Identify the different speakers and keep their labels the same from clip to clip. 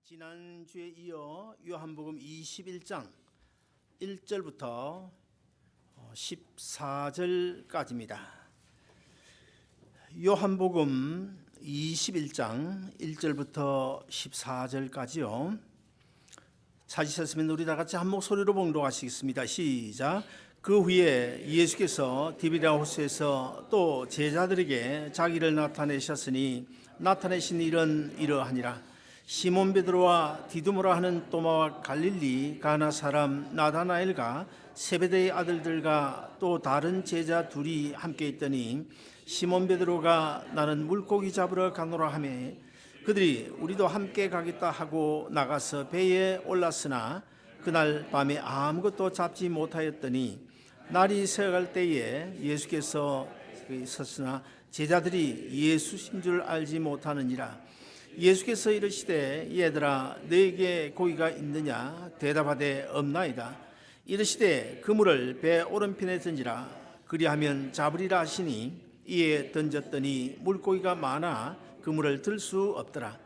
Speaker 1: 지난주에 이어 요한복음 21장 1절부터 14절까지입니다. 요한복음 21장 1절부터 14절까지요. 찾으셨으면 우리 다 같이 한 목소리로 봉독하시겠습니다. 시작. 그 후에 예수께서 디비랴 호수에서 또 제자들에게 자기를 나타내셨으니 나타내신 일은 이러하니라. 시몬 베드로와 디두모라 하는 또마와 갈릴리 가나 사람 나다나엘과 세베대의 아들들과 또 다른 제자 둘이 함께 있더니 시몬 베드로가 나는 물고기 잡으러 가노라 하며 그들이 우리도 함께 가겠다 하고 나가서 배에 올랐으나 그날 밤에 아무것도 잡지 못하였더니 날이 새어갈 때에 예수께서 있었으나 제자들이 예수신 줄 알지 못하느니라. 예수께서 이르시되 얘들아 너에게 고기가 있느냐 대답하되 없나이다. 이르시되 그물을 배 오른편에 던지라. 그리하면 잡으리라 하시니 이에 던졌더니 물고기가 많아 그물을 들 수 없더라.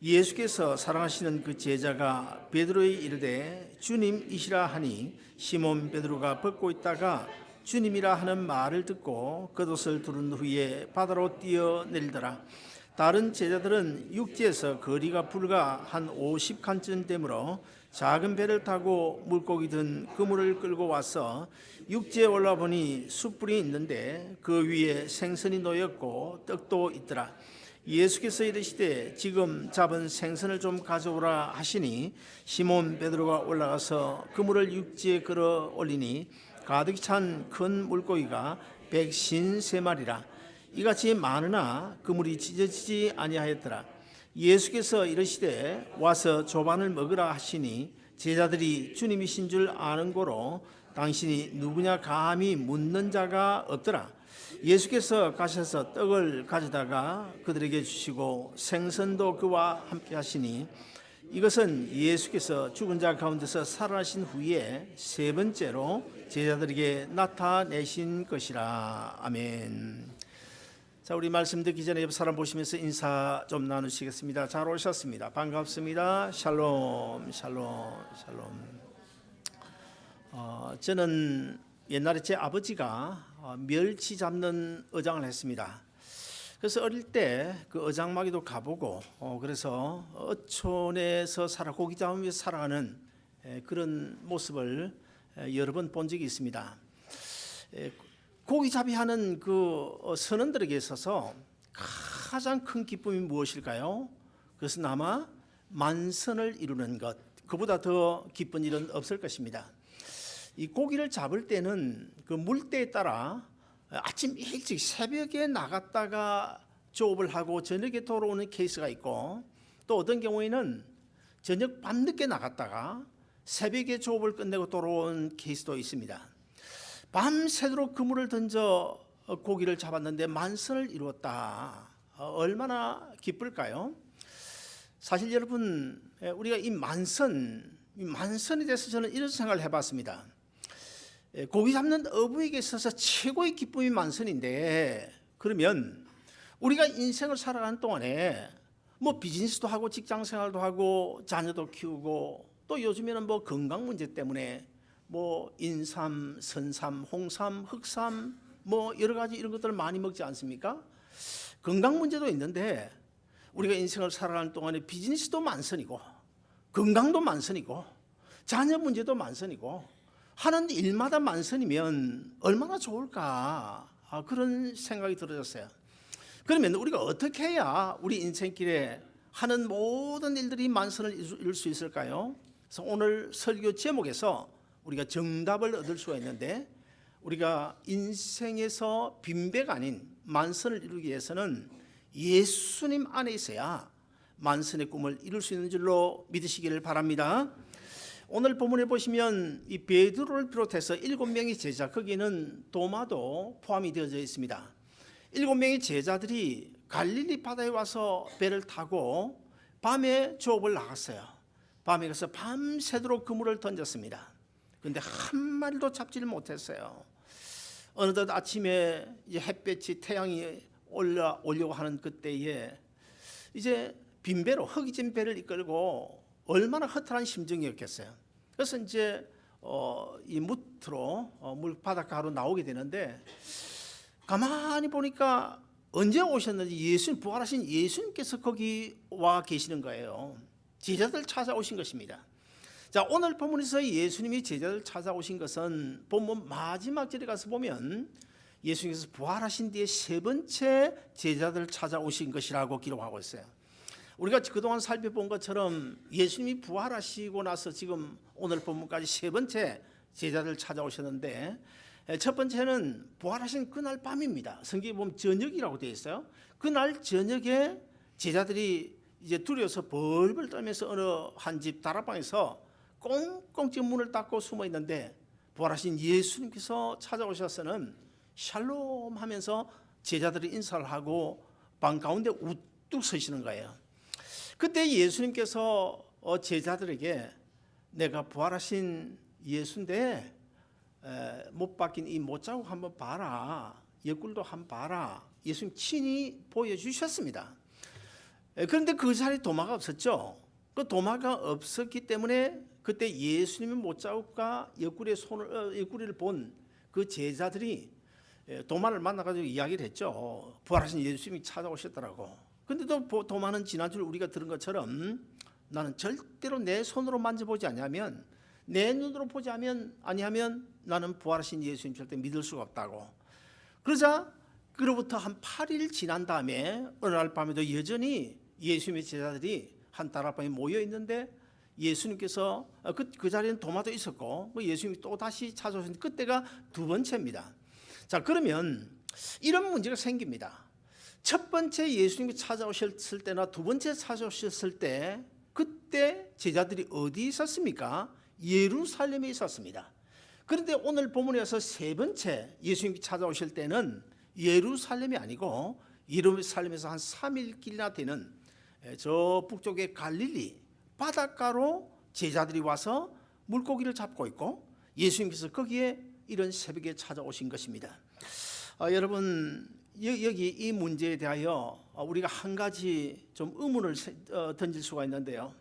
Speaker 1: 예수께서 사랑하시는 그 제자가 베드로에 이르되 주님이시라 하니 시몬 베드로가 벗고 있다가 주님이라 하는 말을 듣고 겉옷을 두른 후에 바다로 뛰어내리더라. 다른 제자들은 육지에서 거리가 불과 한 50칸쯤 되므로 작은 배를 타고 물고기 든 그물을 끌고 와서 육지에 올라보니 숯불이 있는데 그 위에 생선이 놓였고 떡도 있더라. 예수께서 이르시되 지금 잡은 생선을 좀 가져오라 하시니 시몬 베드로가 올라가서 그물을 육지에 끌어 올리니 가득 찬 큰 물고기가 153마리라. 이같이 많으나 그물이 찢어지지 아니하였더라. 예수께서 이르시되 와서 조반을 먹으라 하시니 제자들이 주님이신 줄 아는 고로 당신이 누구냐 감히 묻는 자가 없더라. 예수께서 가셔서 떡을 가져다가 그들에게 주시고 생선도 그와 함께 하시니 이것은 예수께서 죽은 자 가운데서 살아나신 후에 세 번째로 제자들에게 나타내신 것이라. 아멘. 자, 우리 말씀 듣기 전에 옆 사람 보시면서 인사 좀 나누시겠습니다. 잘 오셨습니다. 반갑습니다. 샬롬, 샬롬, 샬롬. 저는 옛날에 제 아버지가 멸치 잡는 어장을 했습니다. 그래서 어릴 때 그 어장마기도 가보고 그래서 어촌에서 고기 잡으면서 살아가는 그런 모습을 여러 번 본 적이 있습니다. 고기잡이 하는 그 선원들에게 있어서 가장 큰 기쁨이 무엇일까요? 그것은 아마 만선을 이루는 것, 그보다 더 기쁜 일은 없을 것입니다. 이 고기를 잡을 때는 그 물때에 따라 아침 일찍 새벽에 나갔다가 조업을 하고 저녁에 돌아오는 케이스가 있고, 또 어떤 경우에는 저녁 밤늦게 나갔다가 새벽에 조업을 끝내고 돌아온 케이스도 있습니다. 밤새도록 그물을 던져 고기를 잡았는데 만선을 이루었다. 얼마나 기쁠까요? 사실 여러분, 우리가 이 만선에 대해서 저는 이런 생각을 해봤습니다. 고기 잡는 어부에게 있어서 최고의 기쁨이 만선인데, 그러면 우리가 인생을 살아가는 동안에 뭐 비즈니스도 하고 직장 생활도 하고 자녀도 키우고 또 요즘에는 뭐 건강 문제 때문에 뭐 인삼, 선삼, 홍삼, 흑삼 뭐 여러 가지 이런 것들을 많이 먹지 않습니까? 건강 문제도 있는데 우리가 인생을 살아가는 동안에 비즈니스도 만선이고 건강도 만선이고 자녀 문제도 만선이고 하는 일마다 만선이면 얼마나 좋을까, 그런 생각이 들어졌어요. 그러면 우리가 어떻게 해야 우리 인생길에 하는 모든 일들이 만선을 이룰 수 있을까요? 그래서 오늘 설교 제목에서 우리가 정답을 얻을 수가 있는데, 우리가 인생에서 빈배가 아닌 만선을 이루기 위해서는 예수님 안에 있어야 만선의 꿈을 이룰 수 있는 줄로 믿으시기를 바랍니다. 오늘 본문에 보시면 이 베드로를 비롯해서 7명의 제자, 거기는 도마도 포함이 되어져 있습니다. 7명의 제자들이 갈릴리 바다에 와서 배를 타고 밤에 조업을 나갔어요. 밤에 가서 밤새도록 그물을 던졌습니다. 그런데 한 마리도 잡지를 못했어요. 어느덧 아침에 이제 햇볕이 태양이 올려고 하는 그때에 이제 빈배로 허기진 배를 이끌고 얼마나 허탈한 심정이었겠어요. 그래서 이제 이 무트로 물 바닷가로 나오게 되는데 가만히 보니까 언제 오셨는지 예수님, 부활하신 예수님께서 거기 와 계시는 거예요. 제자들 찾아오신 것입니다. 자, 오늘 본문에서 예수님이 제자들 찾아오신 것은 본문 마지막 절에 가서 보면 예수님께서 부활하신 뒤에 세 번째 제자들 찾아오신 것이라고 기록하고 있어요. 우리가 그동안 살펴본 것처럼 예수님이 부활하시고 나서 지금 오늘 본문까지 세 번째 제자들 찾아오셨는데, 첫 번째는 부활하신 그날 밤입니다. 성경에 보면 저녁이라고 되어 있어요. 그날 저녁에 제자들이 이제 두려워서 벌벌 떨면서 어느 한 집 다락방에서 꽁꽁 지금 문을 닫고 숨어 있는데 부활하신 예수님께서 찾아오셔서는 샬롬 하면서 제자들이 인사를 하고 방 가운데 우뚝 서시는 거예요. 그때 예수님께서 제자들에게 내가 부활하신 예수인데 못 박힌 이 못자국 한번 봐라, 옆굴도 한번 봐라, 예수님 친히 보여주셨습니다. 그런데 그 자리에 도마가 없었죠. 그 도마가 없었기 때문에 그때 예수님의 못자국과 옆구리를 본 그 제자들이 도마를 만나가지고 이야기를 했죠. 부활하신 예수님이 찾아오셨더라고. 근데 또 도마는 지난주에 우리가 들은 것처럼 나는 절대로 내 손으로 만져보지 아니하면, 내 눈으로 보지 아니하면 나는 부활하신 예수님 절대 믿을 수가 없다고. 그러자 그로부터 한 8일 지난 다음에 어느 날 밤에도 여전히 예수님의 제자들이 한 다락방에 모여 있는데 예수님께서 그 자리에는 도마도 있었고 예수님이 또 다시 찾아오셨는데 그때가 두 번째입니다. 자, 그러면 이런 문제가 생깁니다. 첫 번째 예수님이 찾아오셨을 때나 두 번째 찾아오셨을 때 그때 제자들이 어디 있었습니까? 예루살렘에 있었습니다. 그런데 오늘 본문에서 세 번째 예수님이 찾아오실 때는 예루살렘이 아니고 예루살렘에서 한 3일길이나 되는 저 북쪽의 갈릴리 바닷가로 제자들이 와서 물고기를 잡고 있고 예수님께서 거기에 이런 새벽에 찾아오신 것입니다. 여러분, 여기 이 문제에 대하여 우리가 한 가지 좀 의문을 던질 수가 있는데요.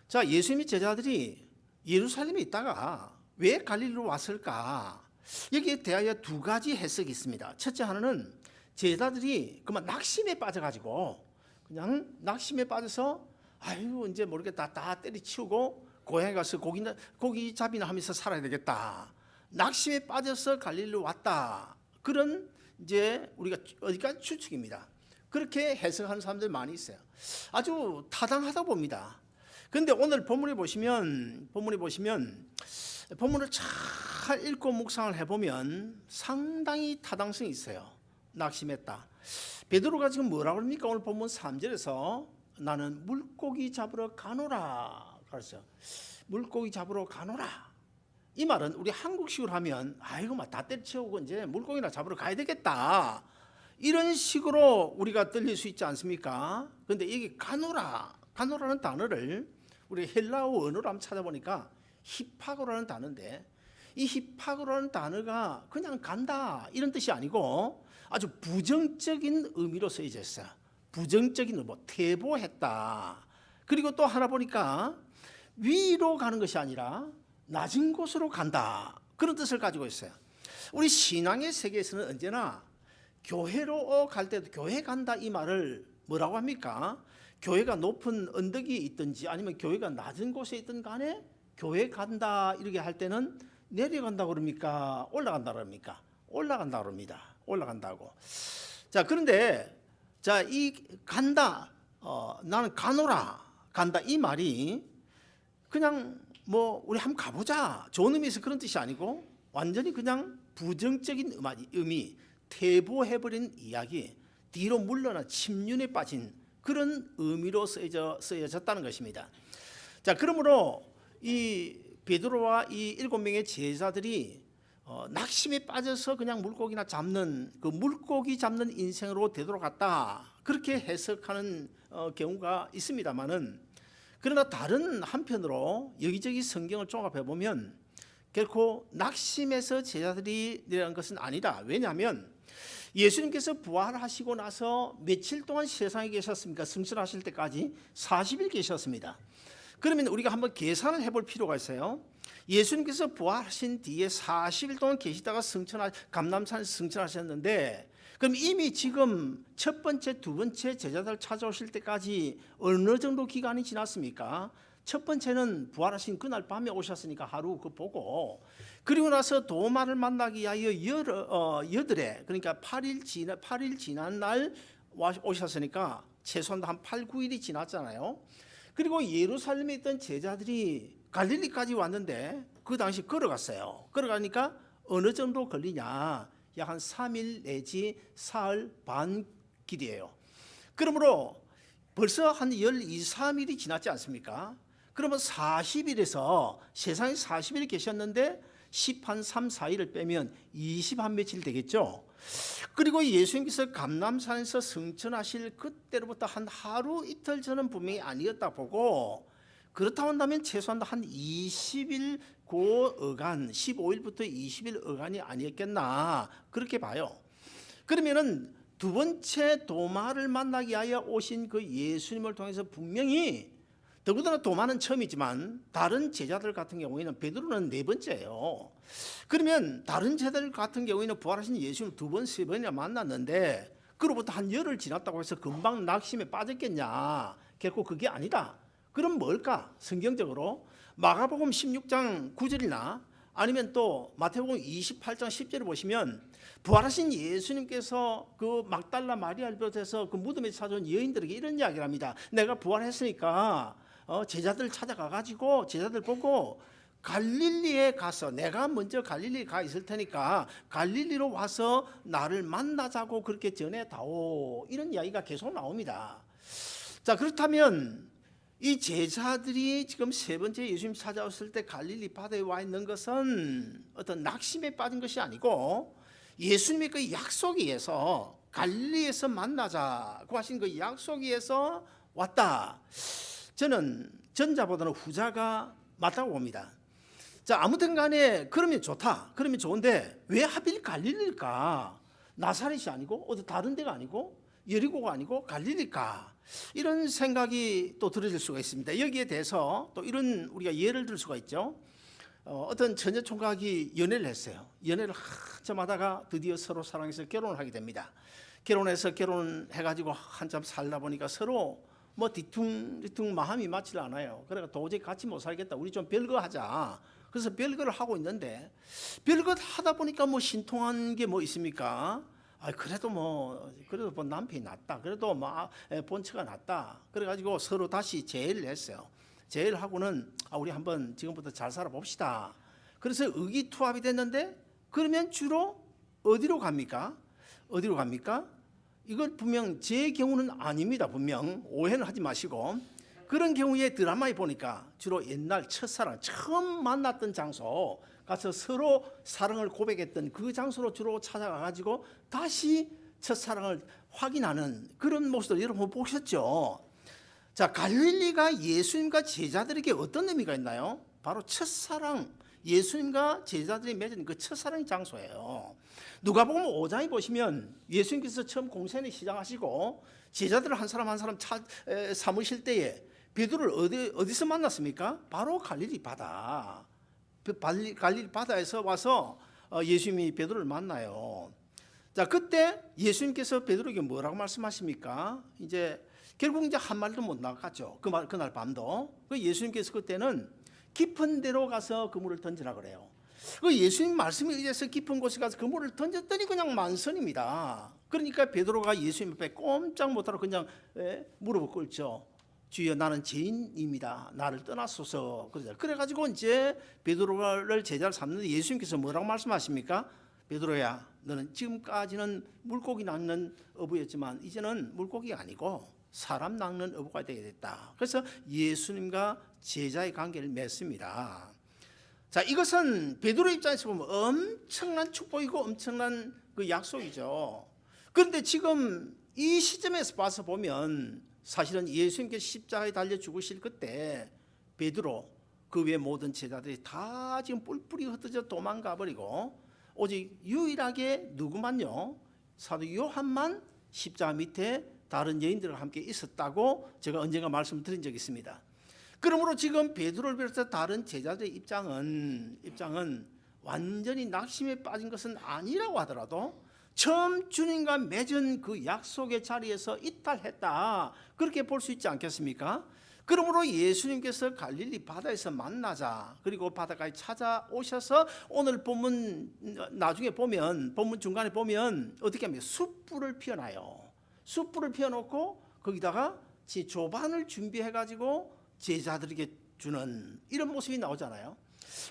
Speaker 1: 자, 예수님의 제자들이 예루살렘에 있다가 왜 갈릴리로 왔을까? 여기에 대하여 두 가지 해석이 있습니다. 첫째 하나는 제자들이 그만 낙심에 빠져가지고 그냥 낙심에 빠져서 아유 이제 모르겠다, 다 때려치우고 고향에 가서 고기 잡이나 하면서 살아야 되겠다, 낙심에 빠져서 갈릴리로 왔다, 그런 이제 우리가 어디까지 추측입니다. 그렇게 해석하는 사람들 많이 있어요. 아주 타당하다 봅니다. 그런데 오늘 본문에 보시면 본문을 잘 읽고 묵상을 해보면 상당히 타당성이 있어요. 낙심했다. 베드로가 지금 뭐라고 합니까? 오늘 본문 3절에서 나는 물고기 잡으러 가노라 그랬어요. 물고기 잡으러 가노라. 이 말은 우리 한국식으로 하면 아이고 막 다 때려치우고 이제 물고기나 잡으러 가야 되겠다, 이런 식으로 우리가 들릴 수 있지 않습니까? 그런데 이게 가노라는 단어를 우리 헬라어 언어로 한번 찾아보니까 히파고라는 단어인데, 이 히파고라는 단어가 그냥 간다 이런 뜻이 아니고 아주 부정적인 의미로 쓰여져 있어요. 부정적인 의미, 퇴보했다. 그리고 또 하나 보니까 위로 가는 것이 아니라 낮은 곳으로 간다, 그런 뜻을 가지고 있어요. 우리 신앙의 세계에서는 언제나 교회로 갈 때도 교회 간다 이 말을 뭐라고 합니까? 교회가 높은 언덕이 있든지 아니면 교회가 낮은 곳에 있든 간에 교회 간다 이렇게 할 때는 내려간다 그럽니까? 올라간다 그럽니까? 올라간다 그럽니다. 올라간다고. 자, 그런데 자, 이 간다, 나는 가노라, 간다 이 말이 그냥 뭐 우리 한번 가보자 좋은 의미에서 그런 뜻이 아니고 완전히 그냥 부정적인 의미, 퇴보해버린 이야기, 뒤로 물러나 침륜에 빠진 그런 의미로 쓰여졌다는 것입니다. 자, 그러므로 이 베드로와 이 7명의 제자들이 낙심에 빠져서 그냥 물고기나 잡는 그 물고기 잡는 인생으로 되돌아갔다, 그렇게 해석하는 경우가 있습니다만은, 그러나 다른 한편으로 여기저기 성경을 종합해 보면 결코 낙심해서 제자들이 내려간 것은 아니다. 왜냐하면 예수님께서 부활하시고 나서 며칠 동안 세상에 계셨습니까? 승천하실 때까지 40일 계셨습니다. 그러면 우리가 한번 계산을 해볼 필요가 있어요. 예수님께서 부활하신 뒤에 40일 동안 계시다가 감람산에 승천하셨는데, 그럼 이미 지금 첫 번째, 두 번째 제자들 찾아오실 때까지 어느 정도 기간이 지났습니까? 첫 번째는 부활하신 그날 밤에 오셨으니까 하루 그 보고, 그리고 나서 도마를 만나기 위하여 여들에, 그러니까 8일 지난 날 오셨으니까 최소한 한 8, 9일이 지났잖아요. 그리고 예루살렘에 있던 제자들이 갈릴리까지 왔는데 그 당시 걸어갔어요. 걸어가니까 어느 정도 걸리냐? 약 한 3일 내지 사흘 반 길이에요. 그러므로 벌써 한 12, 3일이 지났지 않습니까? 그러면 40일에서 세상에 40일 계셨는데 10한 3, 4일을 빼면 20한 며칠 되겠죠. 그리고 예수님께서 감람산에서 승천하실 그때로부터 한 하루 이틀 전은 분명히 아니었다 보고, 그렇다고 한다면 최소한 한 20일 어간, 15일부터 20일 어간이 아니었겠나 그렇게 봐요. 그러면은 두 번째 도마를 만나기 위하여 오신 그 예수님을 통해서 분명히, 더군다나 도마는 처음이지만 다른 제자들 같은 경우에는 베드로는 네 번째예요. 그러면 다른 제자들 같은 경우에는 부활하신 예수님 두 번, 세 번이나 만났는데 그로부터 한 열흘 지났다고 해서 금방 낙심에 빠졌겠냐? 결코 그게 아니다. 그럼 뭘까? 성경적으로 마가복음 16장 9절이나 아니면 또 마태복음 28장 10절을 보시면 부활하신 예수님께서 그 막달라 마리아를 비롯해서 그 무덤에 찾아온 여인들에게 이런 이야기를 합니다. 내가 부활했으니까 제자들 찾아가 가지고 제자들 보고 갈릴리에 가서, 내가 먼저 갈릴리에 가 있을 테니까 갈릴리로 와서 나를 만나자고 그렇게 전해다오. 이런 이야기가 계속 나옵니다. 자, 그렇다면 이 제자들이 지금 세 번째 예수님 찾아왔을 때 갈릴리 바다에 와 있는 것은 어떤 낙심에 빠진 것이 아니고 예수님의 그 약속에 의해서 갈릴리에서 만나자고 하신 그 약속에 의해서 왔다. 저는 전자보다는 후자가 맞다고 봅니다. 자, 아무튼 간에 그러면 좋다. 그러면 좋은데 왜 하필 갈릴리일까? 나사렛이 아니고 어디 다른 데가 아니고 여리고가 아니고 갈릴리일까? 이런 생각이 또 들어질 수가 있습니다. 여기에 대해서 또 이런 우리가 예를 들 수가 있죠. 어떤 처녀 총각이 연애를 했어요. 연애를 한참 하다가 드디어 서로 사랑해서 결혼을 하게 됩니다. 결혼해가지고 한참 살다 보니까 서로 뭐 뒤퉁뒤퉁 마음이 맞질 않아요. 그래가 도저히 같이 못 살겠다. 우리 좀 별거 하자. 그래서 별거를 하고 있는데 별거 하다 보니까 뭐 신통한 게 뭐 있습니까? 그래도 뭐 남편이 낫다. 그래도 뭐 본처가 낫다. 그래가지고 서로 다시 재회를 했어요. 재회를 하고는 우리 한번 지금부터 잘 살아봅시다. 그래서 의기투합이 됐는데 그러면 주로 어디로 갑니까? 어디로 갑니까? 이건 분명 제 경우는 아닙니다. 분명 오해는 하지 마시고, 그런 경우에 드라마에 보니까 주로 옛날 첫사랑 처음 만났던 장소 가서 서로 사랑을 고백했던 그 장소로 주로 찾아가 가지고 다시 첫사랑을 확인하는 그런 모습을 여러분 보셨죠? 자, 갈릴리가 예수님과 제자들에게 어떤 의미가 있나요? 바로 첫사랑, 예수님과 제자들이 맺은 그 첫사랑의 장소예요. 누가복음 5장에 보시면 예수님께서 처음 공생을 시작하시고 제자들을 한 사람 한 사람 삼으실 때에 베드로를 어디서 만났습니까? 바로 갈릴리 바다. 갈릴리 바다에서 와서 예수님이 베드로를 만나요. 자, 그때 예수님께서 베드로에게 뭐라고 말씀하십니까? 이제 결국 이제 한 마리도 못 나갔죠. 그날 밤도. 예수님께서 그때는 깊은 데로 가서 그물을 던지라 그래요. 예수님 말씀에 의해서 깊은 곳에 가서 그물을 던졌더니 그냥 만선입니다. 그러니까 베드로가 예수님 앞에 꼼짝 못하고 그냥 무릎을 꿇죠. 주여, 나는 죄인입니다. 나를 떠나소서. 그래가지고 이제 베드로를 제자로 삼는데 예수님께서 뭐라고 말씀하십니까? 베드로야, 너는 지금까지는 물고기 낚는 어부였지만 이제는 물고기가 아니고 사람 낚는 어부가 되게 됐다. 그래서 예수님과 제자의 관계를 맺습니다. 자, 이것은 베드로 입장에서 보면 엄청난 축복이고 엄청난 그 약속이죠. 그런데 지금 이 시점에서 봐서 보면 사실은 예수님께서 십자가에 달려 죽으실 그때 베드로 그 외 모든 제자들이 다 지금 뿔뿔이 흩어져 도망가 버리고 오직 유일하게 누구만요? 사도 요한만 십자가 밑에 다른 여인들과 함께 있었다고 제가 언젠가 말씀을 드린 적이 있습니다. 그러므로 지금 베드로를 비롯해서 다른 제자들의 입장은 완전히 낙심에 빠진 것은 아니라고 하더라도 처음 주님과 맺은 그 약속의 자리에서 이탈했다, 그렇게 볼 수 있지 않겠습니까? 그러므로 예수님께서 갈릴리 바다에서 만나자, 그리고 바닷가에 찾아오셔서 오늘 본문 나중에 보면, 본문 중간에 보면 어떻게 합니까? 숯불을 피워놔요. 숯불을 피워놓고 거기다가 조반을 준비해가지고 제자들에게 주는 이런 모습이 나오잖아요.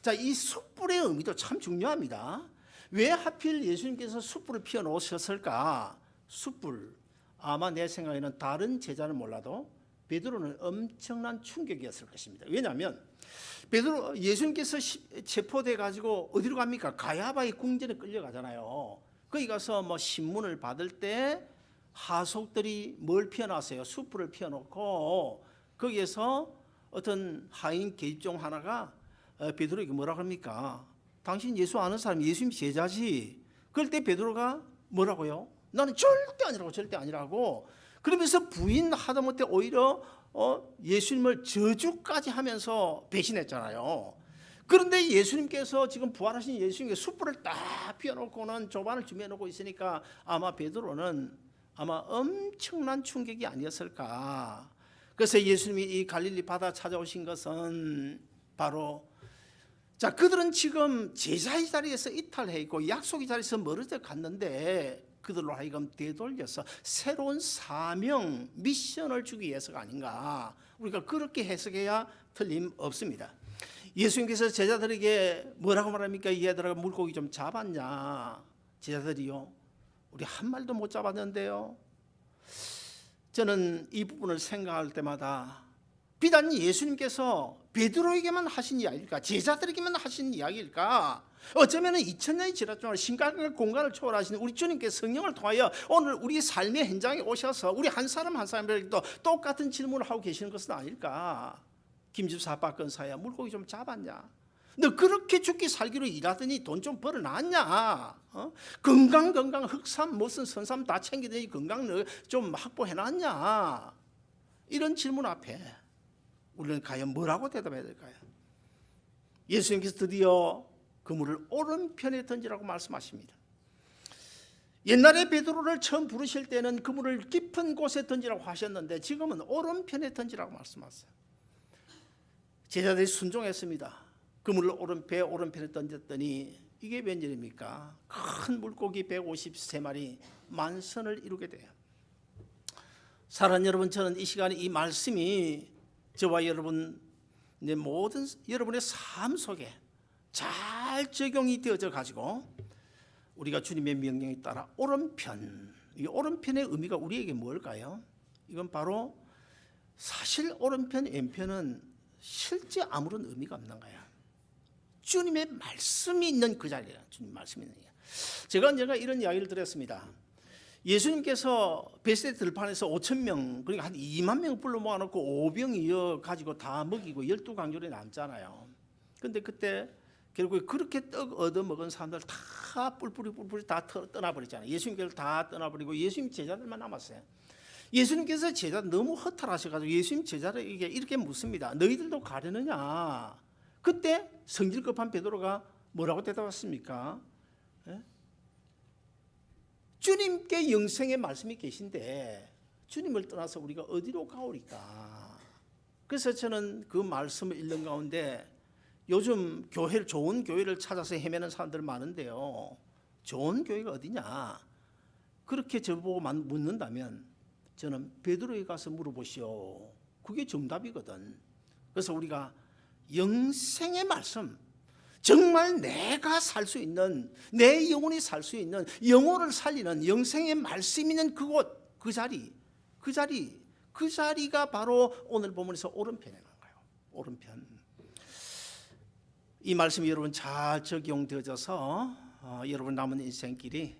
Speaker 1: 자, 이 숯불의 의미도 참 중요합니다. 왜 하필 예수님께서 숯불을 피워놓으셨을까? 숯불, 아마 내 생각에는 다른 제자는 몰라도 베드로는 엄청난 충격이었을 것입니다. 왜냐하면 베드로, 예수님께서 체포돼 가지고 어디로 갑니까? 가야바의 궁전에 끌려가잖아요. 거기 가서 뭐 신문을 받을 때 하속들이 뭘 피워놨어요? 숯불을 피워놓고 거기에서 어떤 하인 계집종 하나가 베드로에게 뭐라고 합니까? 당신 예수 아는 사람, 예수님 제자지. 그럴 때 베드로가 뭐라고요? 나는 절대 아니라고, 절대 아니라고. 그러면서 부인하다 못해 오히려 예수님을 저주까지 하면서 배신했잖아요. 그런데 예수님께서 지금 부활하신 예수님께 숯불을 딱 피워놓고는 조반을 준비해놓고 있으니까 아마 베드로는 아마 엄청난 충격이 아니었을까. 그래서 예수님이 이 갈릴리 바다 찾아오신 것은 바로, 자, 그들은 지금 제자의 자리에서 이탈해 있고 약속의 자리에서 멀어져 갔는데 그들로 하여금 되돌려서 새로운 사명, 미션을 주기 위해서가 아닌가. 우리가 그렇게 해석해야 틀림없습니다. 예수님께서 제자들에게 뭐라고 말합니까? 얘들아, 물고기 좀 잡았냐? 제자들이요, 우리 한 마리도 못 잡았는데요. 저는 이 부분을 생각할 때마다 비단 예수님께서 베드로에게만 하신 이야기일까? 제자들에게만 하신 이야기일까? 어쩌면 2000년이 지났지만 시간과 공간을 초월하신 우리 주님께서 성령을 통하여 오늘 우리 삶의 현장에 오셔서 우리 한 사람 한 사람에게도 똑같은 질문을 하고 계시는 것은 아닐까? 김집사 박건사야, 물고기 좀 잡았냐? 너 그렇게 죽기 살기로 일하더니 돈 좀 벌어놨냐? 건강 흑삼 무슨 선삼 다 챙기더니 건강 좀 확보해놨냐? 이런 질문 앞에 우리는 과연 뭐라고 대답해야 될까요? 예수님께서 드디어 그물을 오른편에 던지라고 말씀하십니다. 옛날에 베드로를 처음 부르실 때는 그물을 깊은 곳에 던지라고 하셨는데 지금은 오른편에 던지라고 말씀하세요. 제자들이 순종했습니다. 그물을 오른편에 던졌더니 이게 웬일입니까? 큰 물고기 153마리 만선을 이루게 돼요. 사랑하는 여러분, 저는 이 시간에 이 말씀이 저와 여러분, 모든 여러분의 삶 속에 잘 적용이 되어져 가지고 우리가 주님의 명령에 따라 오른편, 이 오른편의 의미가 우리에게 뭘까요? 이건 바로 사실 오른편, 왼편은 실제 아무런 의미가 없는 거야. 주님의 말씀이 있는 그 자리야. 주님 말씀이 있는 거야. 제가 언젠가 이런 이야기를 드렸습니다. 예수님께서 베세다 들판에서 5,000명, 그러니까 한 2만 명 불러 모아놓고 오병이어 가지고 다 먹이고 12강조리 남잖아요. 근데 그때 결국에 그렇게 떡 얻어먹은 사람들 다 뿔뿔이 다 떠나버렸잖아요. 예수님께서 다 떠나버리고 예수님 제자들만 남았어요. 예수님께서 제자들 너무 허탈하셔가지고 예수님 제자들에게 이렇게 묻습니다. 너희들도 가려느냐? 그때 성질 급한 베드로가 뭐라고 대답했습니까? 주님께 영생의 말씀이 계신데 주님을 떠나서 우리가 어디로 가오리까? 그래서 저는 그 말씀을 읽는 가운데 요즘 교회를, 좋은 교회를 찾아서 헤매는 사람들 많은데요, 좋은 교회가 어디냐? 그렇게 저보고 묻는다면 저는 베드로에 가서 물어보시오. 그게 정답이거든. 그래서 우리가 영생의 말씀, 정말 내가 살 수 있는, 내 영혼이 살 수 있는, 영혼을 살리는 영생의 말씀 있는 그곳, 그 자리가 바로 오늘 본문에서 오른편에 나온 거예요. 오른편. 이 말씀이 여러분 잘 적용되어져서 여러분 남은 인생길이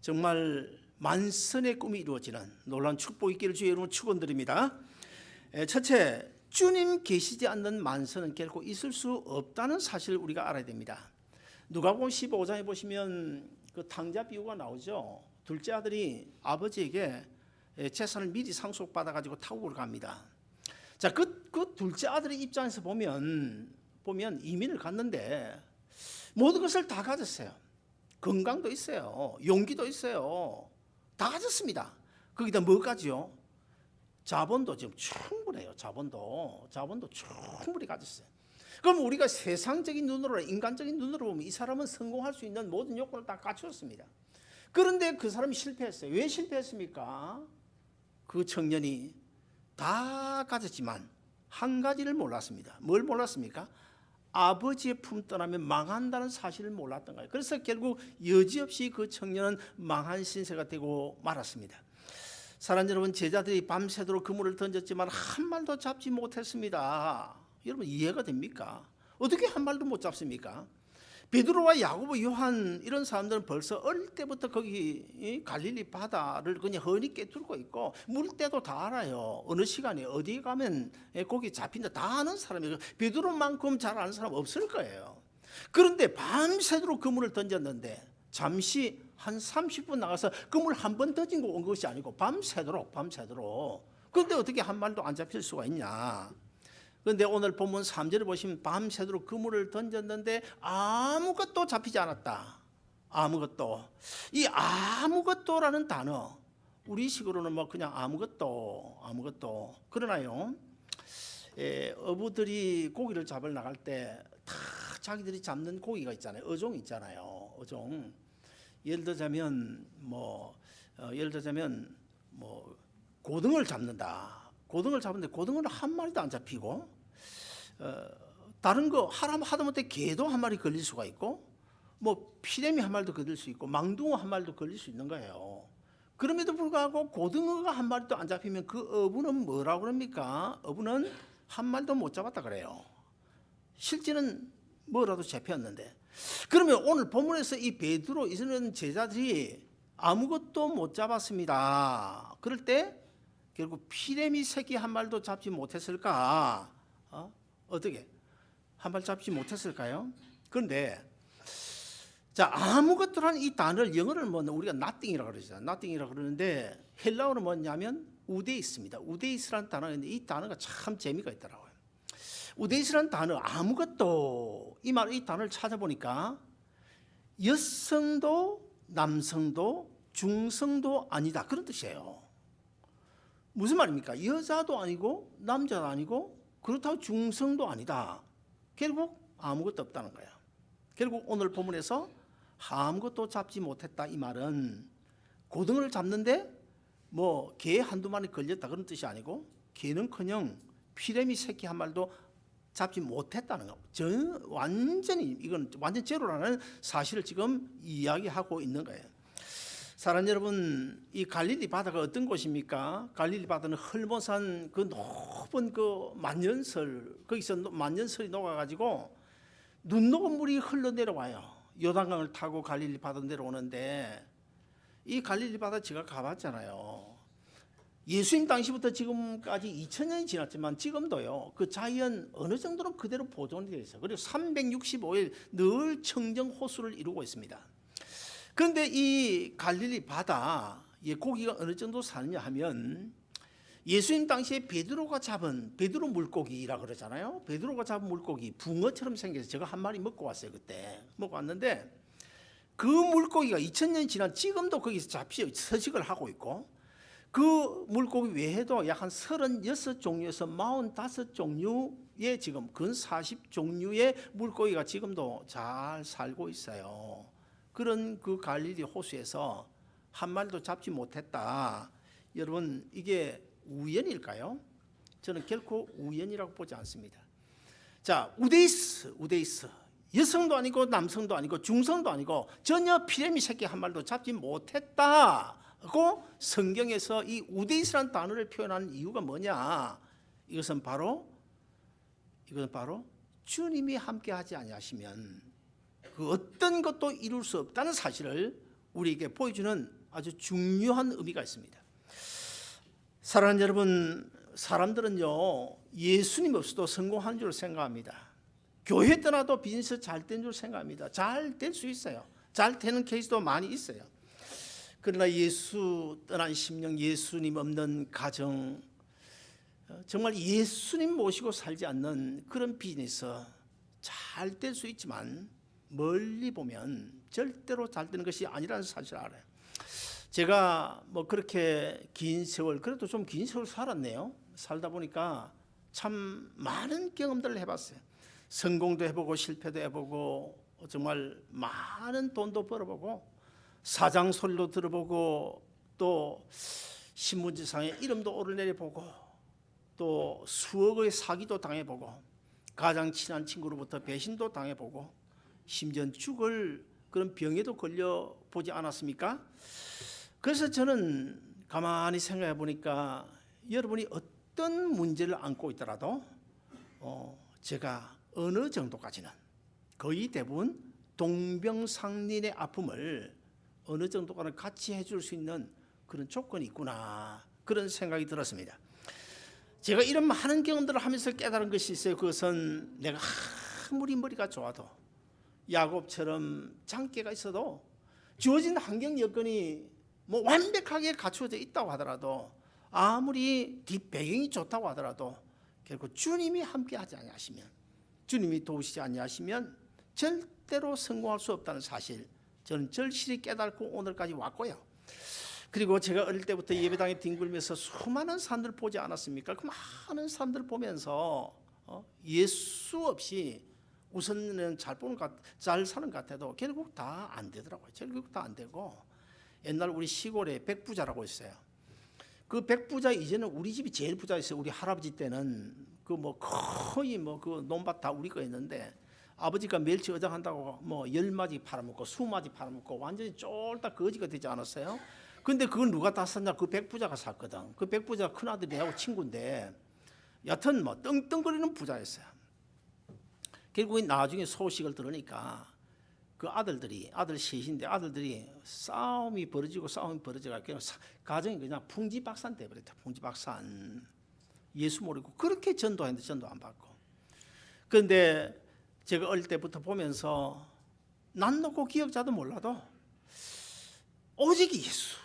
Speaker 1: 정말 만선의 꿈이 이루어지는 놀라운 축복이 있기를 주의 이름으로 축원드립니다. 첫째, 주님 계시지 않는 만선은 결코 있을 수 없다는 사실을 우리가 알아야 됩니다. 누가복음 15장에 보시면 그 탕자 비유가 나오죠. 둘째 아들이 아버지에게 재산을 미리 상속받아가지고 타국을 갑니다. 자, 그 둘째 아들의 입장에서 보면 이민을 갔는데 모든 것을 다 가졌어요. 건강도 있어요. 용기도 있어요. 다 가졌습니다. 거기다 뭐까지요? 자본도 지금 충분해요. 자본도 충분히 가졌어요. 그럼 우리가 세상적인 눈으로, 인간적인 눈으로 보면 이 사람은 성공할 수 있는 모든 요건을 다 갖추었습니다. 그런데 그 사람이 실패했어요. 왜 실패했습니까? 그 청년이 다 가졌지만 한 가지를 몰랐습니다. 뭘 몰랐습니까? 아버지의 품 떠나면 망한다는 사실을 몰랐던 거예요. 그래서 결국 여지없이 그 청년은 망한 신세가 되고 말았습니다. 사랑하는 여러분, 제자들이 밤새도록 그물을 던졌지만 한 마리도 잡지 못했습니다. 여러분 이해가 됩니까? 어떻게 한 마리도 못 잡습니까? 베드로와 야고보, 요한 이런 사람들은 벌써 어릴 때부터 거기 갈릴리 바다를 그냥 흔히 꿰뚫고 있고 물때도 다 알아요. 어느 시간에 어디에 가면 거기 잡힌다 다 아는 사람이에요. 베드로만큼 잘 아는 사람 없을 거예요. 그런데 밤새도록 그물을 던졌는데 잠시 한 30분 나가서 그물 한 번 던진 거 온 것이 아니고 밤새도록. 그런데 어떻게 한 마리도 안 잡힐 수가 있냐? 그런데 오늘 본문 3절을 보시면 밤새도록 그물을 던졌는데 아무것도 잡히지 않았다. 아무것도. 이 아무것도라는 단어 우리식으로는 뭐 그냥 아무것도. 그러나요, 어부들이 고기를 잡으러 나갈 때 다 자기들이 잡는 고기가 있잖아요. 어종 있잖아요. 어종. 예를 들자면 고등어를 잡는다. 고등어를 잡는데 고등어는 한 마리도 안 잡히고 다른 거 하다못해 개도 한 마리 걸릴 수가 있고 뭐 피레미 한 마리도 걸릴 수 있고 망둥어 한 마리도 걸릴 수 있는 거예요. 그럼에도 불구하고 고등어가 한 마리도 안 잡히면 그 어부는 뭐라고 그럽니까? 어부는 한 마리도 못 잡았다 그래요. 실제는 뭐라도 잡혔는데. 그러면 오늘 본문에서 이 베드로 이런 제자들이 아무것도 못 잡았습니다. 그럴 때 결국 피레미 새끼 한 마리도 잡지 못했을까? 어떻게? 한 마리 잡지 못했을까요? 그런데 자, 아무것도라는 이 단어를 영어를 우리가 nothing이라고 그러죠. nothing이라고 그러는데 헬라어로 뭐냐면 우데이스입니다. 우데이스라는 단어가 있는데 이 단어가 참 재미가 있더라고요. 우데이스라는 단어 아무것도 이 단어를 찾아보니까 여성도 남성도 중성도 아니다 그런 뜻이에요. 무슨 말입니까? 여자도 아니고 남자도 아니고 그렇다고 중성도 아니다. 결국 아무것도 없다는 거예요. 결국 오늘 본문에서 아무것도 잡지 못했다 이 말은 고등어를 잡는데 뭐 개 한두 마리 걸렸다 그런 뜻이 아니고 개는커녕 피레미 새끼 한 마리도 잡지 못했다는 거. 완전히 이건 완전 제로라는 사실을 지금 이야기하고 있는 거예요. 사랑하는 여러분, 이 갈릴리 바다가 어떤 곳입니까? 갈릴리 바다는 헐모산 그 높은 그 만년설, 거기서 만년설이 녹아가지고 눈 녹은 물이 흘러내려와요. 요단강을 타고 갈릴리 바다 내려오는데 이 갈릴리 바다 제가 가봤잖아요. 예수님 당시부터 지금까지 2000년이 지났지만 지금도요 그 자연 어느 정도로 그대로 보존되어 있어요. 그리고 365일 늘 청정 호수를 이루고 있습니다. 그런데 이 갈릴리 바다에 고기가 어느 정도 사느냐 하면 예수님 당시에 베드로가 잡은 베드로 물고기라고 그러잖아요. 베드로가 잡은 물고기 붕어처럼 생겨서 제가 한 마리 먹고 왔어요. 그때 먹고 왔는데 그 물고기가 2000년이 지난 지금도 거기서 서식을 하고 있고 그 물고기 외에도 약 한 36종류에서 45종류의 지금 근 40종류의 물고기가 지금도 잘 살고 있어요. 그런 그 갈릴리 호수에서 한 마리도 잡지 못했다. 여러분 이게 우연일까요? 저는 결코 우연이라고 보지 않습니다. 자, 우데이스 여성도 아니고 남성도 아니고 중성도 아니고 전혀 피레미 새끼 한 마리도 잡지 못했다고 성경에서 이 우데이스라는 단어를 표현하는 이유가 뭐냐? 이것은 바로 주님이 함께하지 아니하시면 그 어떤 것도 이룰 수 없다는 사실을 우리에게 보여주는 아주 중요한 의미가 있습니다. 사랑하는 여러분, 사람들은요 예수님 없이도 성공하는 줄 생각합니다. 교회 떠나도 비즈니스 잘 된 줄 생각합니다. 잘 될 수 있어요. 잘 되는 케이스도 많이 있어요. 그러나 예수 떠난 심령, 예수님 없는 가정, 정말 예수님 모시고 살지 않는 그런 비즈니스 잘 될 수 있지만 멀리 보면 절대로 잘 되는 것이 아니라는 사실을 알아요. 제가 뭐 그렇게 긴 세월, 그래도 좀 긴 세월 살았네요. 살다 보니까 참 많은 경험들을 해봤어요. 성공도 해보고 실패도 해보고 정말 많은 돈도 벌어보고 사장 소리도 들어보고 또 신문지상에 이름도 오르내려보고 또 수억의 사기도 당해보고 가장 친한 친구로부터 배신도 당해보고 심지어 죽을 그런 병에도 걸려보지 않았습니까? 그래서 저는 가만히 생각해 보니까 여러분이 어떤 문제를 안고 있더라도 제가 어느 정도까지는 거의 대부분 동병상련의 아픔을 어느 정도까지는 같이 해줄 수 있는 그런 조건이 있구나, 그런 생각이 들었습니다. 제가 이런 많은 경험들을 하면서 깨달은 것이 있어요. 그것은 내가 아무리 머리가 좋아도 야곱처럼 장깨가 있어도 주어진 환경 여건이 뭐 완벽하게 갖추어져 있다고 하더라도 아무리 뒷배경이 좋다고 하더라도 결국 주님이 함께하지 아니하시면, 주님이 도우시지 아니하시면 절대로 성공할 수 없다는 사실, 저는 절실히 깨닫고 오늘까지 왔고요. 그리고 제가 어릴 때부터 예배당에 뒹굴면서 수많은 사람들 보지 않았습니까? 그 많은 사람들 보면서 예수 없이 우선은 잘 사는 것 같아도 결국 다 안 되더라고요. 결국 다 안 되고, 옛날 우리 시골에 백부자라고 있어요. 그 백부자 이제는 우리 집이 제일 부자였어요. 우리 할아버지 때는 그 뭐 거의 뭐 그 논밭 다 우리 거였는데, 아버지가 멸치 어장한다고 뭐 10마지 팔아먹고 20마지 팔아먹고 완전히 쫄딱 거지가 되지 않았어요? 근데 그걸 누가 다 샀냐? 그 백부자가 샀거든. 그 백부자 큰아들이 하고 친구인데 여튼 뭐 떵떵거리는 부자였어요. 결국에 나중에 소식을 들으니까 그 아들 셋인데 아들들이 싸움이 벌어져가 가정이 그냥 풍지박산 돼버렸다. 풍지박산. 예수 모르고 그렇게 전도했는데 전도 안 받고. 그런데 제가 어릴 때부터 보면서 난 놓고 기억자도 몰라도 오직 예수,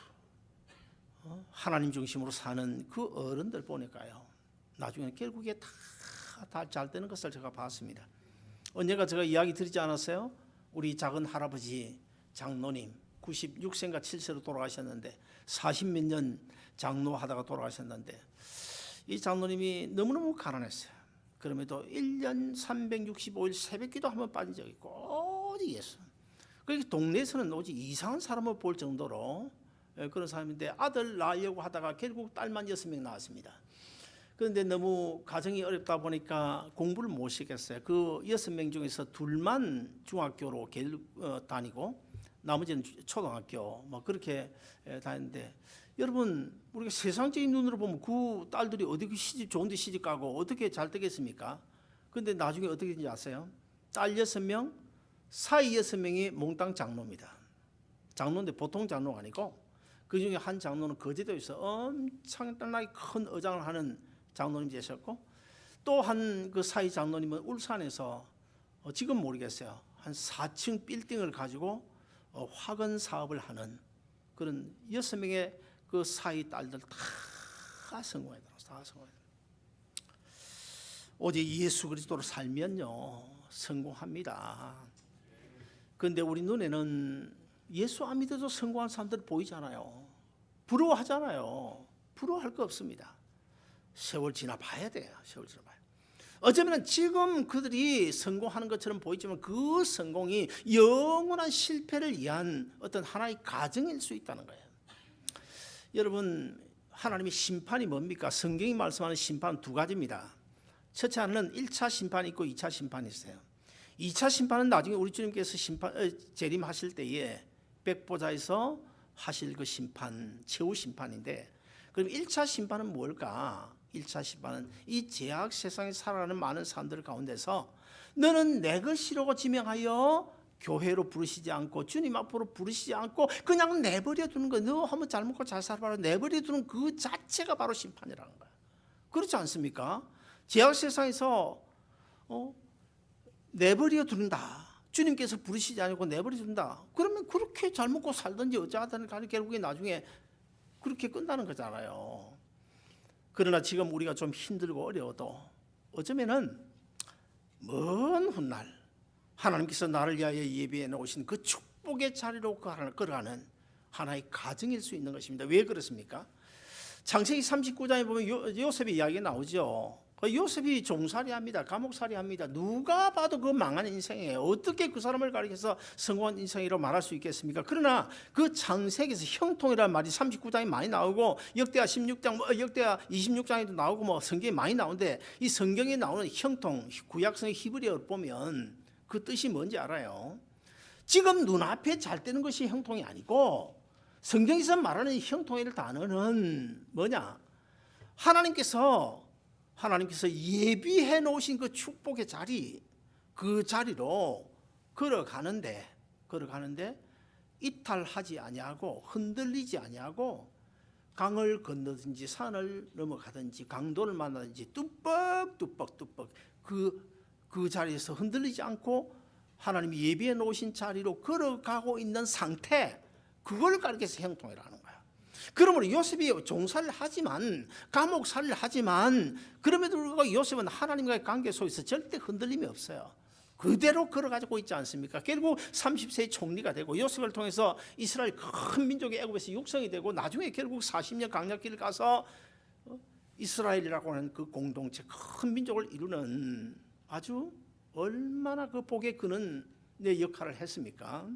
Speaker 1: 하나님 중심으로 사는 그 어른들 보니까요, 나중에 결국에 다 잘 되는 것을 제가 봤습니다. 언젠가 제가 이야기 드리지 않았어요? 우리 작은 할아버지 장로님 96세인가 7세로 돌아가셨는데 40몇 년 장로하다가 돌아가셨는데, 이 장로님이 너무너무 가난했어요. 그럼에도 1년 365일 새벽기도 한번 빠진 적이 있고 오직 예수. 그러니까 동네에서는 오직 이상한 사람을 볼 정도로 그런 사람인데, 아들 낳으려고 하다가 결국 딸만 6명 낳았습니다. 그런데 너무 가정이 어렵다 보니까 공부를 못 시켰어요. 그 6명 중에서 둘만 중학교로 다니고 나머지는 초등학교 뭐 그렇게 다녔는데, 여러분 우리가 세상적인 눈으로 보면 그 딸들이 어떻게 좋은 데 시집 가고 어떻게 잘 되겠습니까? 그런데 나중에 어떻게 되는지 아세요? 딸 6명, 사이 6명이 몽땅 장로입니다. 장로인데 보통 장로가 아니고, 그 중에 한 장로는 거제도에서 엄청나게 큰 어장을 하는 장로님 되셨고, 또 한 그 사이 장로님은 울산에서 지금 모르겠어요, 한 4층 빌딩을 가지고 화건 사업을 하는 그런 6명의 그 사이 딸들 다 성공하더라고요. 다 성공하더라고요. 오직 예수 그리스도로 살면요 성공합니다. 그런데 우리 눈에는 예수 안 믿어도 성공한 사람들 보이잖아요. 부러워하잖아요. 부러워할 거 없습니다. 세월 지나봐야 돼요. 세월 지나봐야. 어쩌면 지금 그들이 성공하는 것처럼 보이지만 그 성공이 영원한 실패를 위한 어떤 하나의 가정일 수 있다는 거예요. 여러분, 하나님의 심판이 뭡니까? 성경이 말씀하는 심판은 두 가지입니다. 첫째 하나는 1차 심판이 있고 2차 심판이 있어요. 2차 심판은 나중에 우리 주님께서 재림하실 때에 백보자에서 하실 그 심판, 최후 심판인데, 그럼 1차 심판은 뭘까? 1차 심판은 이 죄악 세상에 살아가는 많은 사람들 가운데서 너는 내 것이라고 지명하여 교회로 부르시지 않고 주님 앞으로 부르시지 않고 그냥 내버려 두는 거, 너 한번 잘 먹고 잘 살아봐라 내버려 두는 그 자체가 바로 심판이라는 거야. 그렇지 않습니까? 죄악 세상에서 내버려 두는다, 주님께서 부르시지 않고 내버려둔다. 그러면 그렇게 잘 먹고 살든지 어쩌든 간에 결국에 나중에 그렇게 끝나는 거잖아요. 그러나 지금 우리가 좀 힘들고 어려워도 어쩌면은 먼 훗날 하나님께서 나를 위하여 예비해 놓으신 그 축복의 자리로 걸어가는 하나의 가정일 수 있는 것입니다. 왜 그렇습니까? 창세기 39장에 보면 요셉의 이야기가 나오죠. 요셉이 종살이합니다. 감옥살이합니다. 누가 봐도 그 망한 인생이에요. 어떻게 그 사람을 가리켜서 성공한 인생이라고 말할 수 있겠습니까? 그러나 그 창세기에서 형통이라는 말이 39장에 많이 나오고 역대하 16장, 역대하 26장에도 나오고 뭐 성경에 많이 나오는데 이 성경에 나오는 형통, 구약성의 히브리어를 보면 그 뜻이 뭔지 알아요? 지금 눈앞에 잘 되는 것이 형통이 아니고 성경에서 말하는 형통이라는 단어는 뭐냐? 하나님께서 예비해 놓으신 그 축복의 자리, 그 자리로 걸어가는데 이탈하지 아니하고 흔들리지 아니하고 강을 건너든지 산을 넘어가든지 강도를 만나든지 뚜벅 그 자리에서 흔들리지 않고 하나님이 예비해 놓으신 자리로 걸어가고 있는 상태, 그걸 가리켜서 형통이라는 거예요. 그러므로 요셉이 종살이를 하지만 감옥살이를 하지만 그럼에도 불구하고 요셉은 하나님과의 관계 속에서 절대 흔들림이 없어요. 그대로 걸어가지고 있지 않습니까? 결국 30세의 총리가 되고 요셉을 통해서 이스라엘 큰 민족의 애굽에서 육성이 되고 나중에 결국 40년 강약길을 가서 이스라엘이라고 하는 그 공동체 큰 민족을 이루는 아주 얼마나 그 복에 그는 내 역할을 했습니까?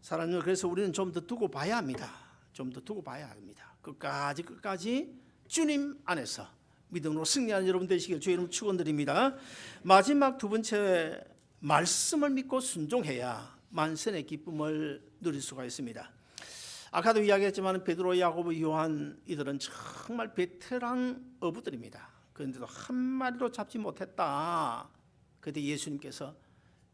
Speaker 1: 사랑하는, 그래서 우리는 좀 더 두고 봐야 합니다. 좀 더 두고 봐야 합니다. 끝까지 주님 안에서 믿음으로 승리하는 여러분 되시길 주의 이름으로 축원드립니다. 마지막 두 번째, 말씀을 믿고 순종해야 만선의 기쁨을 누릴 수가 있습니다. 아까도 이야기했지만 베드로, 야고보, 요한 이들은 정말 베테랑 어부들입니다. 그런데도 한 마리도 잡지 못했다. 그때 예수님께서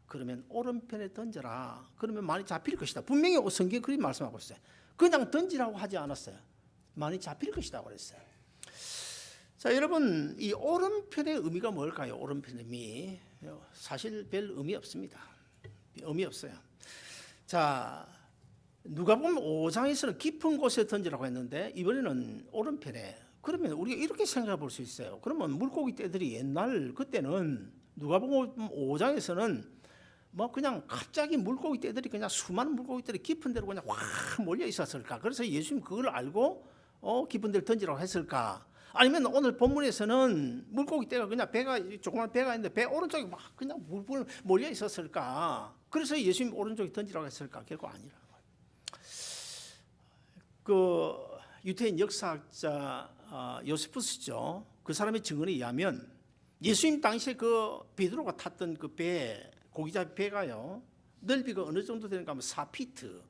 Speaker 1: 그러면 오른편에 던져라. 그러면 많이 잡힐 것이다. 분명히 성경 그렇게 말씀하고 있어요. 그냥 던지라고 하지 않았어요. 많이 잡힐 것이다 그랬어요. 자, 여러분, 이 오른편의 의미가 뭘까요? 오른편의 의미 사실 별 의미 없습니다. 의미 없어요. 자, 누가복음 5장에서는 깊은 곳에 던지라고 했는데 이번에는 오른편에. 그러면 우리가 이렇게 생각해 볼 수 있어요. 그러면 물고기 떼들이 옛날 그때는 누가복음 5장에서는 뭐 그냥 갑자기 물고기 떼들이 그냥 수많은 물고기 떼들이 깊은 데로 그냥 확 몰려 있었을까? 그래서 예수님 그걸 알고 깊은 데를 던지라고 했을까? 아니면 오늘 본문에서는 물고기 떼가 그냥 배가 조그만 배가 있는데 배 오른쪽에 막 그냥 물불 몰려 있었을까? 그래서 예수님 오른쪽에 던지라고 했을까? 결국 아니라는 거예요. 그 유태인 역사학자 요세푸스죠. 그 사람의 증언에 의하면 예수님 당시에 그 베드로가 탔던 그 배, 고기잡이 배가요, 넓이가 어느 정도 되는가 하면 4피트.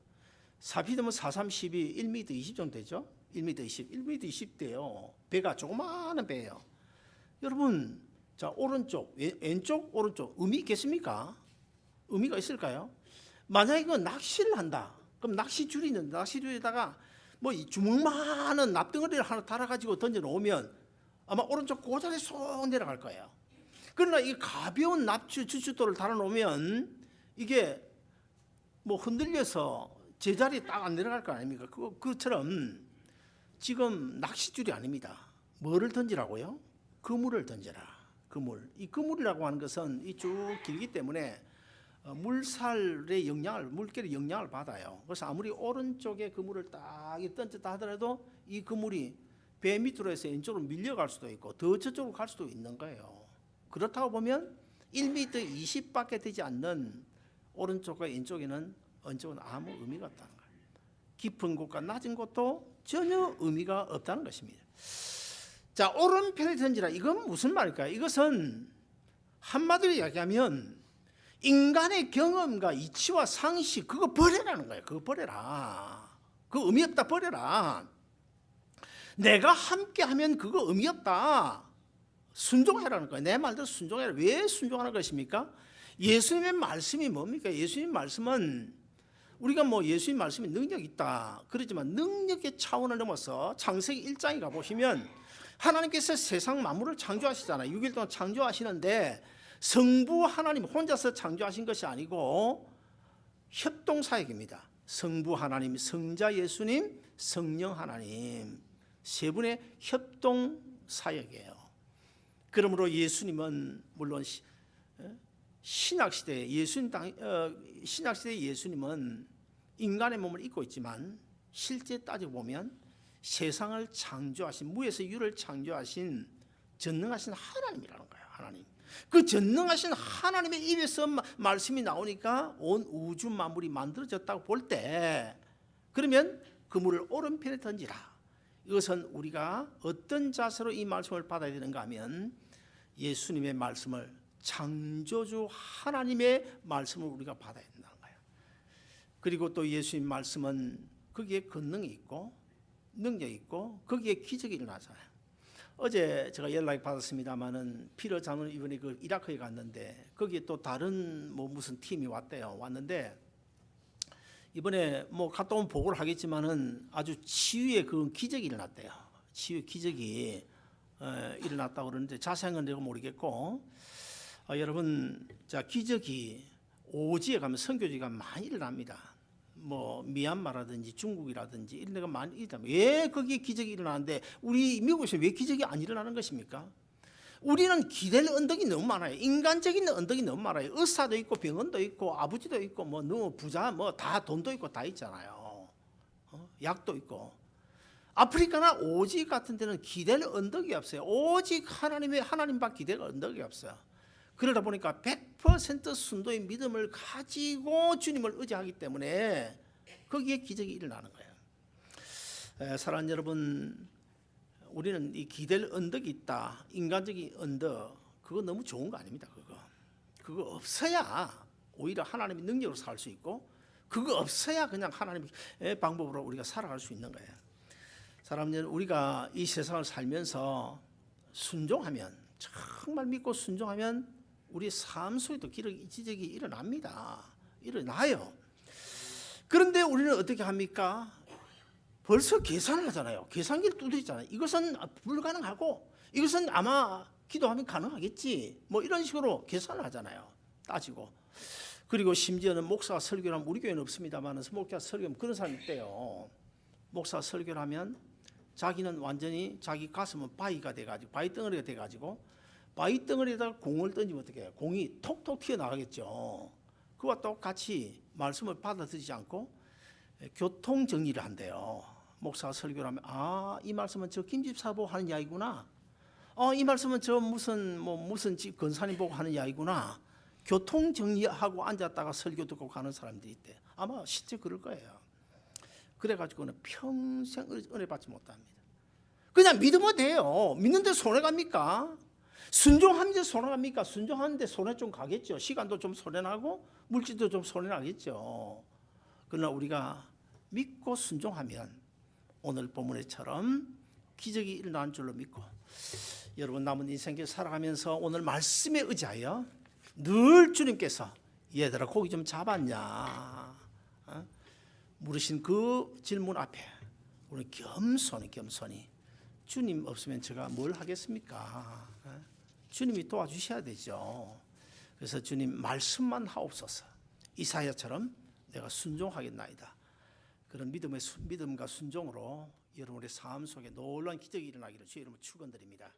Speaker 1: 4피트면 432, 1m 20 정도 되죠? 1m 20, 1m 20 돼요. 배가 조그마한 배예요. 여러분, 자, 오른쪽, 왼쪽, 오른쪽 의미 있겠습니까? 의미가 있을까요? 만약에 그 낚시를 한다. 그럼 낚시줄에다가 뭐 주먹만한 납덩어리를 하나 달아가지고 던져 놓으면 아마 오른쪽 고자리에 쏙 내려갈 거예요. 그러나 이 가벼운 주춧돌을 달아놓으면 이게 뭐 흔들려서 제자리에 딱 안 내려갈 거 아닙니까? 그것처럼 지금 낚시줄이 아닙니다. 뭐를 던지라고요? 그물을 던져라. 그물. 이 그물이라고 하는 것은 이 쭉 길기 때문에 물살의 영향을, 물결의 영향을 받아요. 그래서 아무리 오른쪽에 그물을 딱 던졌다 하더라도 이 그물이 배 밑으로 해서 왼쪽으로 밀려갈 수도 있고 더 저쪽으로 갈 수도 있는 거예요. 그렇다고 보면 1m 20밖에 되지 않는 오른쪽과 왼쪽에는 아무 의미가 없다는 거예요. 깊은 곳과 낮은 곳도 전혀 의미가 없다는 것입니다. 자, 오른편에 던지라. 이건 무슨 말일까요? 이것은 한마디로 이야기하면 인간의 경험과 이치와 상식, 그거 버리라는 거예요. 그거 버려라. 그거 의미 없다, 버려라. 내가 함께하면 그거 의미 없다. 순종하라는 거예요. 내 말대로 순종해라. 왜 순종하는 것입니까? 예수님의 말씀이 뭡니까? 예수님 말씀은 우리가 뭐 예수님 말씀에 능력이 있다 그러지만 능력의 차원을 넘어서 창세기 1장에 가보시면 하나님께서 세상 만물을 창조하시잖아요. 6일 동안 창조하시는데 성부 하나님 혼자서 창조하신 것이 아니고 협동 사역입니다. 성부 하나님, 성자 예수님, 성령 하나님 세 분의 협동 사역이에요. 그러므로 예수님은 물론 신약시대 예수님은 인간의 몸을 입고 있지만 실제 따지고 보면 세상을 창조하신, 무에서 유를 창조하신 전능하신 하나님이라는 거예요. 하나님. 그 전능하신 하나님의 입에서 말씀이 나오니까 온 우주 만물이 만들어졌다고 볼 때, 그러면 그물을 오른편에 던지라. 이것은 우리가 어떤 자세로 이 말씀을 받아야 되는가 하면 예수님의 말씀을, 창조주 하나님의 말씀을 우리가 받아야 된다는 거예요. 그리고 또 예수님 말씀은 거기에 권능이 있고 능력이 있고 거기에 기적이 일어나잖아요. 어제 제가 연락이 받았습니다마는 피러 장로는 이번에 그 이라크에 갔는데 거기에 또 다른 무슨 팀이 왔는데 이번에 갔다 오면 보고를 하겠지만은 아주 치유의 그 기적이 일어났대요. 치유 기적이 일어났다고 그러는데 자세한 건 내가 모르겠고, 여러분, 자, 기적이 오지에 가면 선교지가 많이 일어납니다. 미얀마라든지 중국이라든지 이런 데가 많이 일어납니다. 왜 거기에 기적이 일어나는데 우리 미국에서 왜 기적이 안 일어나는 것입니까? 우리는 기댈 언덕이 너무 많아요. 인간적인 언덕이 너무 많아요. 의사도 있고 병원도 있고 아버지도 있고 너무 부자 다 돈도 있고 다 있잖아요. 약도 있고. 아프리카나 오직 같은 데는 기댈 언덕이 없어요. 오직 하나님밖에 기댈 언덕이 없어요. 그러다 보니까 100% 순도의 믿음을 가지고 주님을 의지하기 때문에 거기에 기적이 일어나는 거예요. 사랑하는 여러분, 우리는 이 기댈 언덕이 있다. 인간적인 언덕, 그거 너무 좋은 거 아닙니다. 그거 없어야 오히려 하나님의 능력으로 살 수 있고, 그거 없어야 그냥 하나님의 방법으로 우리가 살아갈 수 있는 거예요. 사랑하는 여러분, 우리가 이 세상을 살면서 순종하면, 정말 믿고 순종하면 우리 삶 속에도 기적이 일어납니다. 일어나요. 그런데 우리는 어떻게 합니까? 벌써 계산을 하잖아요. 계산기를 두드리잖아요. 이것은 불가능하고 이것은 아마 기도하면 가능하겠지. 이런 식으로 계산을 하잖아요. 따지고. 그리고 심지어는 목사가 설교를 하면, 우리 교회는 없습니다만 목사가 설교하면 그런 사람이 있대요. 목사가 설교를 하면 자기는 완전히 자기 가슴은 바위가 돼가지고, 바위 덩어리가 돼가지고 바위 덩어리에다가 공을 던지면 어떻게 해요? 공이 톡톡 튀어나가겠죠. 그와 똑같이 말씀을 받아들이지 않고 교통정리를 한대요. 목사가 설교를 하면, 이 말씀은 저 김집사 보고 하는 이야기구나. 이 말씀은 저 무슨 집 권사님 보고 하는 이야기구나. 교통정리하고 앉았다가 설교 듣고 가는 사람들이 있대. 아마 실제 그럴 거예요. 그래가지고는 평생 은혜 받지 못합니다. 그냥 믿으면 돼요. 믿는데 손해 갑니까? 순종하는데 손해 갑니까? 순종하는데 손해 좀 가겠죠. 시간도 좀 손해 나고 물질도 좀 손해 나겠죠. 그러나 우리가 믿고 순종하면 오늘 본문에처럼 기적이 일어나는 줄로 믿고, 여러분 남은 인생길 살아가면서 오늘 말씀에 의지하여 늘 주님께서 얘들아 고기 좀 잡았냐 물으신 그 질문 앞에 우리 겸손히 주님 없으면 제가 뭘 하겠습니까? 주님이 도와주셔야 되죠. 그래서 주님 말씀만 하옵소서. 이사야처럼 내가 순종하겠나이다. 그런 믿음과 순종으로 여러분의 삶 속에 놀라운 기적이 일어나기를 주의 이름으로 축원드립니다.